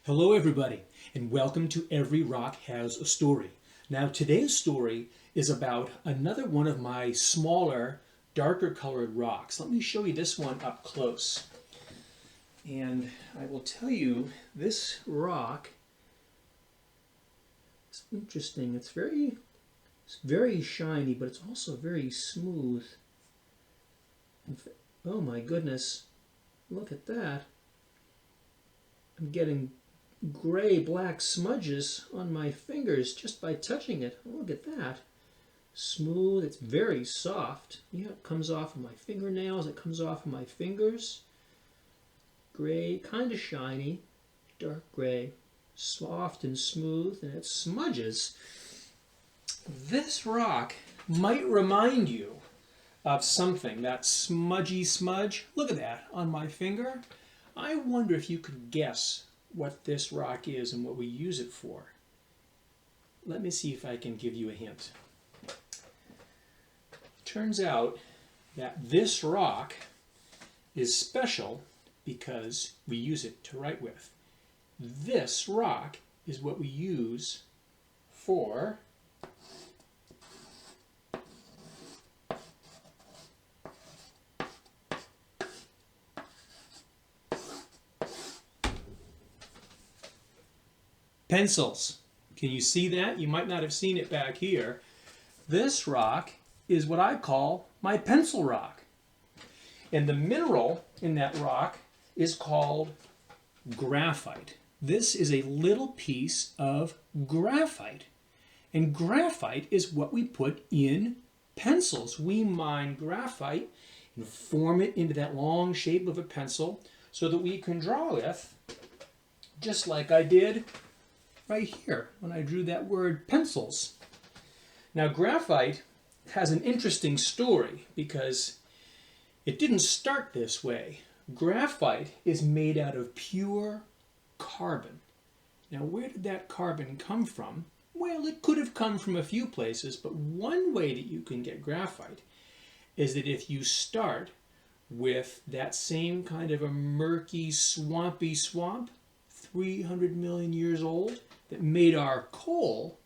Hello everybody, and welcome to Every Rock Has a Story. Now today's story is about another one of my smaller, darker colored rocks. Let me show you this one up close. And I will tell you, this rock is interesting. It's very shiny, but it's also very smooth. Oh my goodness, look at that. I'm getting gray-black smudges on my fingers just by touching it. Look at that. Smooth. It's very soft. Yeah, it comes off of my fingernails. It comes off of my fingers. Gray, kind of shiny, dark gray, soft and smooth, and it smudges. This rock might remind you of something, that smudgy smudge. Look at that on my finger. I wonder if you could guess what this rock is and what we use it for. Let me see if I can give you a hint. Turns out that this rock is special because we use it to write with. This rock is what we use for pencils. Can you see that? You might not have seen it back here. This rock is what I call my pencil rock. And the mineral in that rock is called graphite. This is a little piece of graphite. And graphite is what we put in pencils. We mine graphite and form it into that long shape of a pencil so that we can draw with, just like I did right here when I drew that word pencils. Now graphite has an interesting story because it didn't start this way. Graphite is made out of pure carbon. Now where did that carbon come from? Well, it could have come from a few places, but one way that you can get graphite is that if you start with that same kind of a murky, swampy swamp, 300 million years old, that made our coal,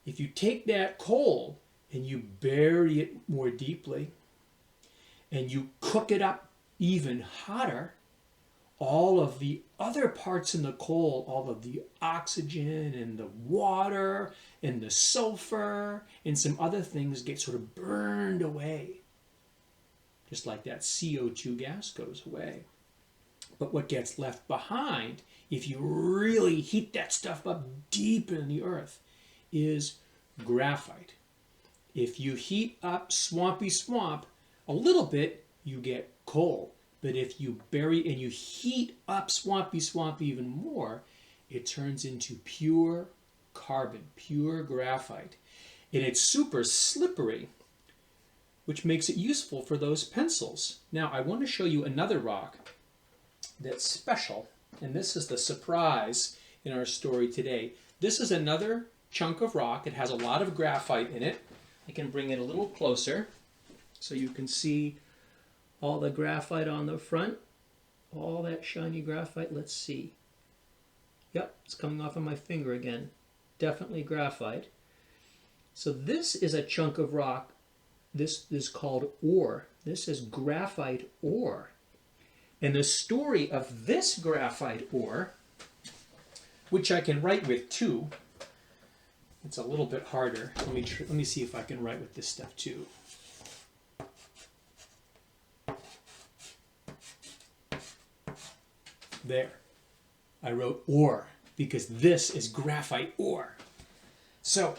if you take that coal and you bury it more deeply and you cook it up even hotter, all of the other parts in the coal, all of the oxygen and the water and the sulfur and some other things get sort of burned away, just like that CO2 gas goes away. But what gets left behind, if you really heat that stuff up deep in the earth, is graphite. If you heat up swampy swamp a little bit, you get coal. But if you bury and you heat up swampy swamp even more, it turns into pure carbon, pure graphite. And it's super slippery, which makes it useful for those pencils. Now, I want to show you another rock that's special, and this is the surprise in our story today. This is another chunk of rock. It has a lot of graphite in it. I can bring it a little closer so you can see all the graphite on the front, all that shiny graphite. Let's see. Yep, it's coming off of my finger again. Definitely graphite. So this is a chunk of rock. This is called ore. This is graphite ore. And the story of this graphite ore, which I can write with too, it's a little bit harder. Let me see if I can write with this stuff too. There. I wrote ore because this is graphite ore. So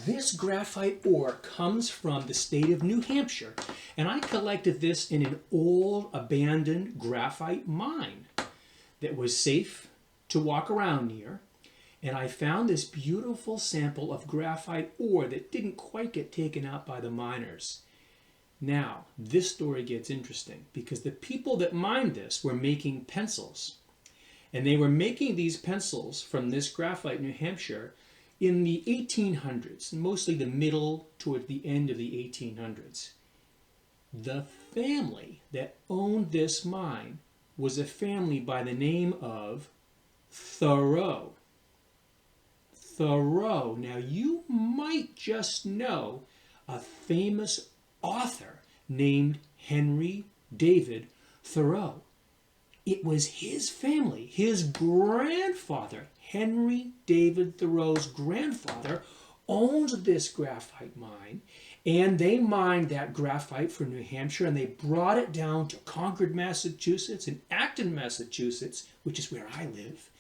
this graphite ore comes from the state of New Hampshire, and I collected this in an old abandoned graphite mine that was safe to walk around near, and I found this beautiful sample of graphite ore that didn't quite get taken out by the miners. Now, this story gets interesting because the people that mined this were making pencils, and they were making these pencils from this graphite in New Hampshire in the 1800s, mostly the middle toward the end of the 1800s. The family that owned this mine was a family by the name of Thoreau. Thoreau. Now you might just know a famous author named Henry David Thoreau. It was his family, his grandfather, Henry David Thoreau's grandfather, owned this graphite mine, and they mined that graphite for New Hampshire, and they brought it down to Concord, Massachusetts, and Acton, Massachusetts, which is where I live,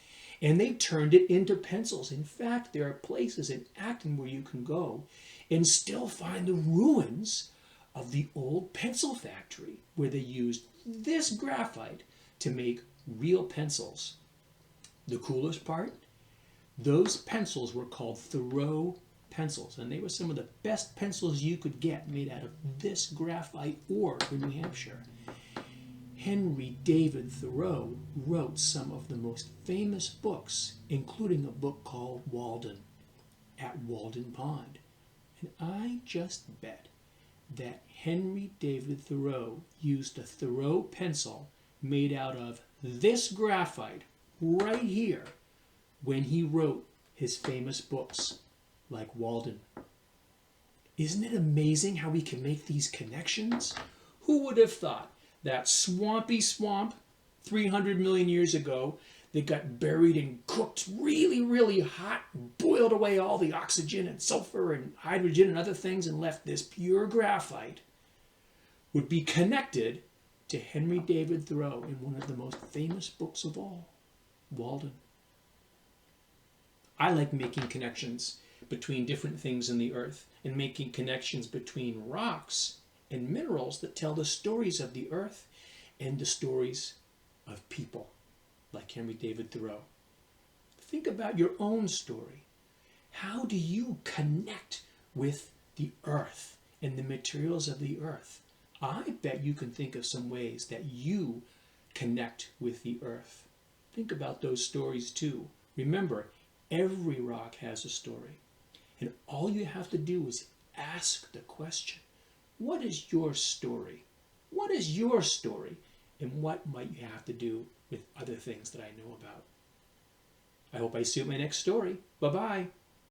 and they turned it into pencils. In fact, there are places in Acton where you can go and still find the ruins of the old pencil factory where they used this graphite to make real pencils. The coolest part? Those pencils were called Thoreau pencils, and they were some of the best pencils you could get made out of this graphite ore in New Hampshire. Henry David Thoreau wrote some of the most famous books, including a book called Walden, at Walden Pond. And I just bet that Henry David Thoreau used a Thoreau pencil made out of this graphite right here when he wrote his famous books like Walden. Isn't it amazing how we can make these connections? Who would have thought that swampy swamp 300 million years ago that got buried and cooked really, really hot, boiled away all the oxygen and sulfur and hydrogen and other things and left this pure graphite would be connected to Henry David Thoreau in one of the most famous books of all, Walden. I like making connections between different things in the earth and making connections between rocks and minerals that tell the stories of the earth and the stories of people, like Henry David Thoreau. Think about your own story. How do you connect with the earth and the materials of the earth? I bet you can think of some ways that you connect with the earth. Think about those stories too. Remember, every rock has a story. And all you have to do is ask the question, what is your story? What is your story? And what might you have to do with other things that I know about? I hope I see you in my next story. Bye-bye.